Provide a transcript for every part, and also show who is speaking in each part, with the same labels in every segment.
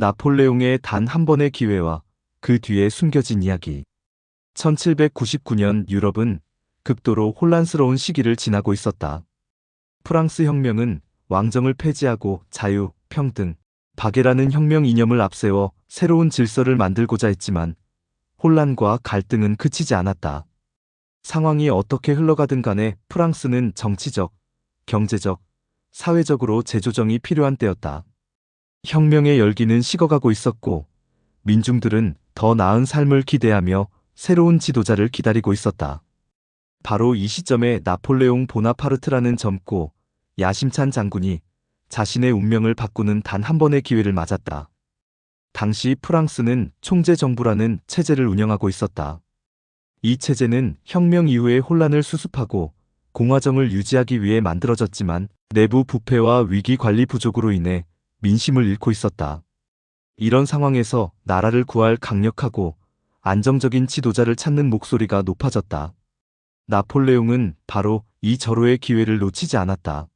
Speaker 1: 나폴레옹의 단 한 번의 기회와 그 뒤에 숨겨진 이야기. 1799년 유럽은 극도로 혼란스러운 시기를 지나고 있었다. 프랑스 혁명은 왕정을 폐지하고 자유, 평등, 박애라는 혁명 이념을 앞세워 새로운 질서를 만들고자 했지만 혼란과 갈등은 그치지 않았다. 상황이 어떻게 흘러가든 간에 프랑스는 정치적, 경제적, 사회적으로 재조정이 필요한 때였다. 혁명의 열기는 식어가고 있었고 민중들은 더 나은 삶을 기대하며 새로운 지도자를 기다리고 있었다. 바로 이 시점에 나폴레옹 보나파르트라는 젊고 야심찬 장군이 자신의 운명을 바꾸는 단 한 번의 기회를 맞았다. 당시 프랑스는 총재 정부라는 체제를 운영하고 있었다. 이 체제는 혁명 이후의 혼란을 수습하고 공화정을 유지하기 위해 만들어졌지만 내부 부패와 위기 관리 부족으로 인해 민심을 잃고 있었다. 이런 상황에서 나라를 구할 강력하고 안정적인 지도자를 찾는 목소리가 높아졌다. 나폴레옹은 바로 이 절호의 기회를 놓치지 않았다.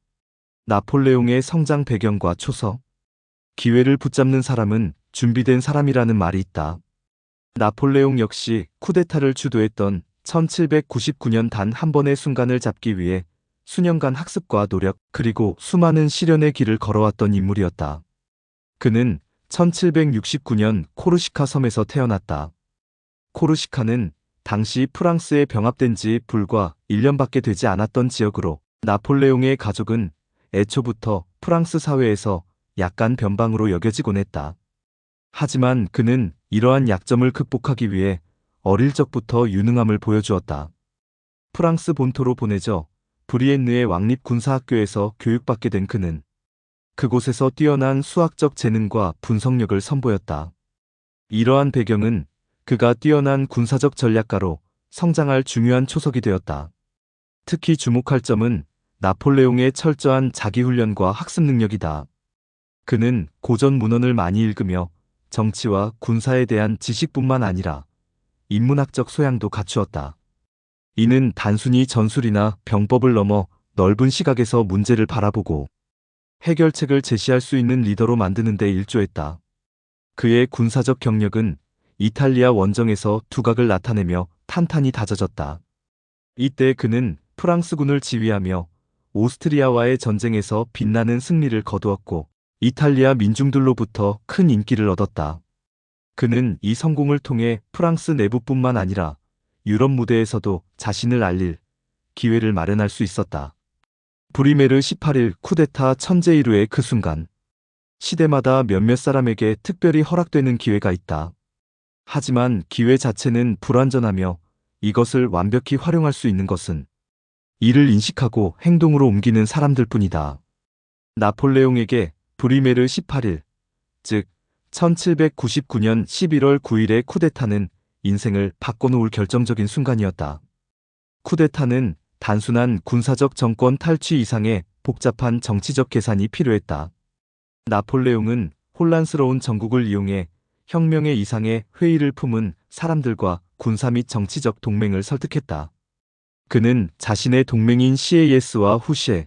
Speaker 1: 나폴레옹의 성장 배경과 초석. 기회를 붙잡는 사람은 준비된 사람이라는 말이 있다. 나폴레옹 역시 쿠데타를 주도했던 1799년 단 한 번의 순간을 잡기 위해 수년간 학습과 노력 그리고 수많은 시련의 길을 걸어왔던 인물이었다. 그는 1769년 코르시카 섬에서 태어났다. 코르시카는 당시 프랑스에 병합된 지 불과 1년밖에 되지 않았던 지역으로 나폴레옹의 가족은 애초부터 프랑스 사회에서 약간 변방으로 여겨지곤 했다. 하지만 그는 이러한 약점을 극복하기 위해 어릴 적부터 유능함을 보여주었다. 프랑스 본토로 보내져 브리엔느의 왕립군사학교에서 교육받게 된 그는 그곳에서 뛰어난 수학적 재능과 분석력을 선보였다. 이러한 배경은 그가 뛰어난 군사적 전략가로 성장할 중요한 초석이 되었다. 특히 주목할 점은 나폴레옹의 철저한 자기훈련과 학습 능력이다. 그는 고전 문헌을 많이 읽으며 정치와 군사에 대한 지식뿐만 아니라 인문학적 소양도 갖추었다. 이는 단순히 전술이나 병법을 넘어 넓은 시각에서 문제를 바라보고 해결책을 제시할 수 있는 리더로 만드는 데 일조했다. 그의 군사적 경력은 이탈리아 원정에서 두각을 나타내며 탄탄히 다져졌다. 이때 그는 프랑스군을 지휘하며 오스트리아와의 전쟁에서 빛나는 승리를 거두었고 이탈리아 민중들로부터 큰 인기를 얻었다. 그는 이 성공을 통해 프랑스 내부뿐만 아니라 유럽 무대에서도 자신을 알릴 기회를 마련할 수 있었다. 브리메르 18일 쿠데타 천재일우의 그 순간. 시대마다 몇몇 사람에게 특별히 허락되는 기회가 있다. 하지만 기회 자체는 불완전하며 이것을 완벽히 활용할 수 있는 것은 이를 인식하고 행동으로 옮기는 사람들뿐이다. 나폴레옹에게 브리메르 18일, 즉 1799년 11월 9일의 쿠데타는 인생을 바꿔놓을 결정적인 순간이었다. 쿠데타는 단순한 군사적 정권 탈취 이상의 복잡한 정치적 계산이 필요했다. 나폴레옹은 혼란스러운 전국을 이용해 혁명의 이상의 회의를 품은 사람들과 군사 및 정치적 동맹을 설득했다. 그는 자신의 동맹인 시에이에스와 후시에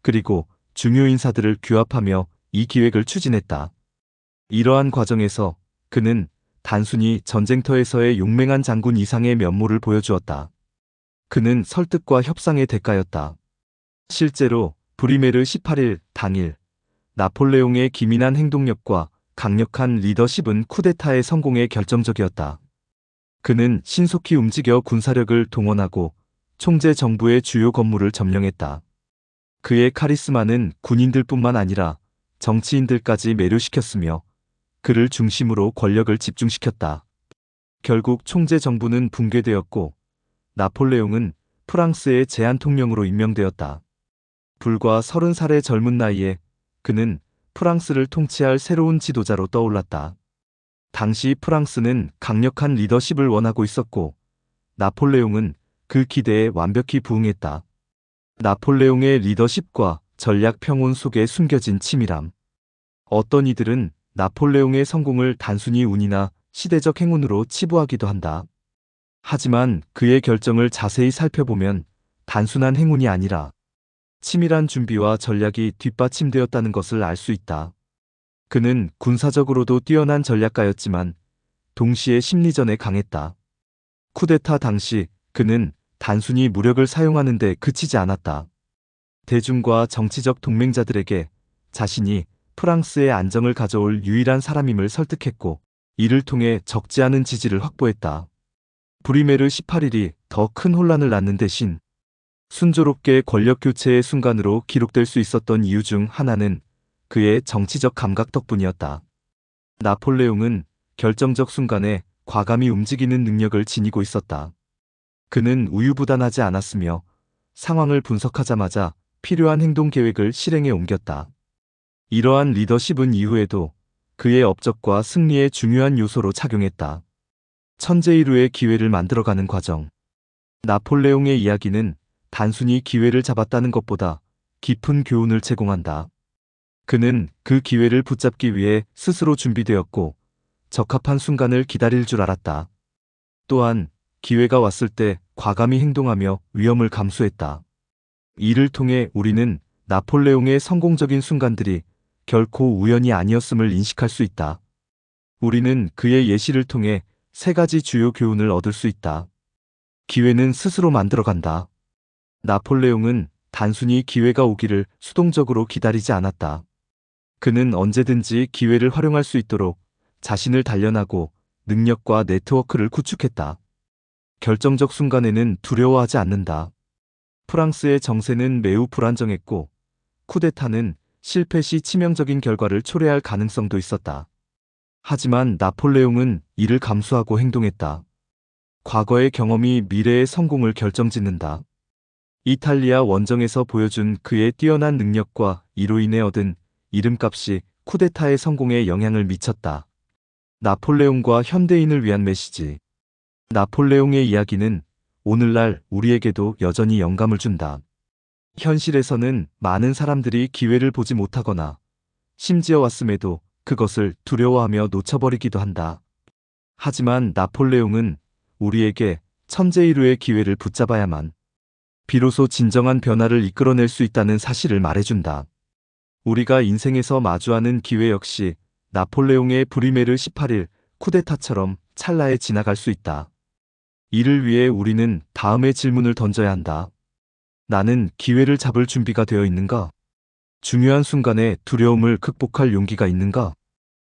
Speaker 1: 그리고 중요 인사들을 규합하며 이 기획을 추진했다. 이러한 과정에서 그는 단순히 전쟁터에서의 용맹한 장군 이상의 면모를 보여주었다. 그는 설득과 협상의 대가였다. 실제로 브리메르 18일 당일 나폴레옹의 기민한 행동력과 강력한 리더십은 쿠데타의 성공에 결정적이었다. 그는 신속히 움직여 군사력을 동원하고 총재 정부의 주요 건물을 점령했다. 그의 카리스마는 군인들뿐만 아니라 정치인들까지 매료시켰으며 그를 중심으로 권력을 집중시켰다. 결국 총재 정부는 붕괴되었고 나폴레옹은 프랑스의 제한통령으로 임명되었다. 불과 30살의 젊은 나이에 그는 프랑스를 통치할 새로운 지도자로 떠올랐다. 당시 프랑스는 강력한 리더십을 원하고 있었고 나폴레옹은 그 기대에 완벽히 부응했다. 나폴레옹의 리더십과 전략 평온 속에 숨겨진 치밀함. 어떤 이들은 나폴레옹의 성공을 단순히 운이나 시대적 행운으로 치부하기도 한다. 하지만 그의 결정을 자세히 살펴보면 단순한 행운이 아니라 치밀한 준비와 전략이 뒷받침되었다는 것을 알 수 있다. 그는 군사적으로도 뛰어난 전략가였지만 동시에 심리전에 강했다. 쿠데타 당시 그는 단순히 무력을 사용하는 데 그치지 않았다. 대중과 정치적 동맹자들에게 자신이 프랑스의 안정을 가져올 유일한 사람임을 설득했고 이를 통해 적지 않은 지지를 확보했다. 브리메르 18일이 더 큰 혼란을 낳는 대신 순조롭게 권력 교체의 순간으로 기록될 수 있었던 이유 중 하나는 그의 정치적 감각 덕분이었다. 나폴레옹은 결정적 순간에 과감히 움직이는 능력을 지니고 있었다. 그는 우유부단하지 않았으며 상황을 분석하자마자 필요한 행동 계획을 실행에 옮겼다. 이러한 리더십은 이후에도 그의 업적과 승리의 중요한 요소로 작용했다. 천재이루의 기회를 만들어가는 과정. 나폴레옹의 이야기는 단순히 기회를 잡았다는 것보다 깊은 교훈을 제공한다. 그는 그 기회를 붙잡기 위해 스스로 준비되었고 적합한 순간을 기다릴 줄 알았다. 또한 기회가 왔을 때 과감히 행동하며 위험을 감수했다. 이를 통해 우리는 나폴레옹의 성공적인 순간들이 결코 우연이 아니었음을 인식할 수 있다. 우리는 그의 예시를 통해 세 가지 주요 교훈을 얻을 수 있다. 기회는 스스로 만들어간다. 나폴레옹은 단순히 기회가 오기를 수동적으로 기다리지 않았다. 그는 언제든지 기회를 활용할 수 있도록 자신을 단련하고 능력과 네트워크를 구축했다. 결정적 순간에는 두려워하지 않는다. 프랑스의 정세는 매우 불안정했고 쿠데타는 실패 시 치명적인 결과를 초래할 가능성도 있었다. 하지만 나폴레옹은 이를 감수하고 행동했다. 과거의 경험이 미래의 성공을 결정짓는다. 이탈리아 원정에서 보여준 그의 뛰어난 능력과 이로 인해 얻은 이름값이 쿠데타의 성공에 영향을 미쳤다. 나폴레옹과 현대인을 위한 메시지. 나폴레옹의 이야기는 오늘날 우리에게도 여전히 영감을 준다. 현실에서는 많은 사람들이 기회를 보지 못하거나 심지어 왔음에도 그것을 두려워하며 놓쳐버리기도 한다. 하지만 나폴레옹은 우리에게 천재이루의 기회를 붙잡아야만 비로소 진정한 변화를 이끌어낼 수 있다는 사실을 말해준다. 우리가 인생에서 마주하는 기회 역시 나폴레옹의 브리메르 18일 쿠데타처럼 찰나에 지나갈 수 있다. 이를 위해 우리는 다음의 질문을 던져야 한다. 나는 기회를 잡을 준비가 되어 있는가? 중요한 순간에 두려움을 극복할 용기가 있는가?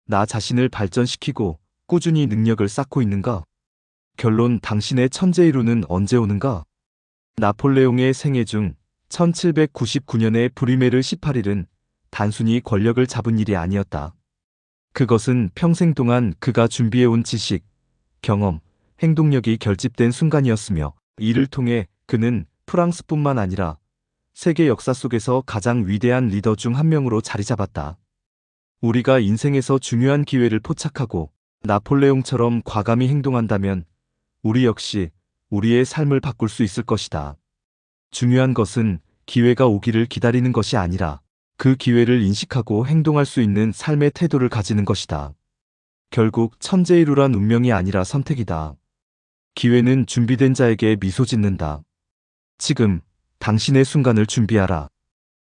Speaker 1: 나 자신을 발전시키고 꾸준히 능력을 쌓고 있는가? 결론, 당신의 천재이루는 언제 오는가? 나폴레옹의 생애 중 1799년의 브리메르 18일은 단순히 권력을 잡은 일이 아니었다. 그것은 평생 동안 그가 준비해온 지식, 경험, 행동력이 결집된 순간이었으며 이를 통해 그는 프랑스뿐만 아니라 세계 역사 속에서 가장 위대한 리더 중 한 명으로 자리 잡았다. 우리가 인생에서 중요한 기회를 포착하고 나폴레옹처럼 과감히 행동한다면 우리 역시 우리의 삶을 바꿀 수 있을 것이다. 중요한 것은 기회가 오기를 기다리는 것이 아니라 그 기회를 인식하고 행동할 수 있는 삶의 태도를 가지는 것이다. 결국 천재이루란 운명이 아니라 선택이다. 기회는 준비된 자에게 미소 짓는다. 지금 당신의 순간을 준비하라.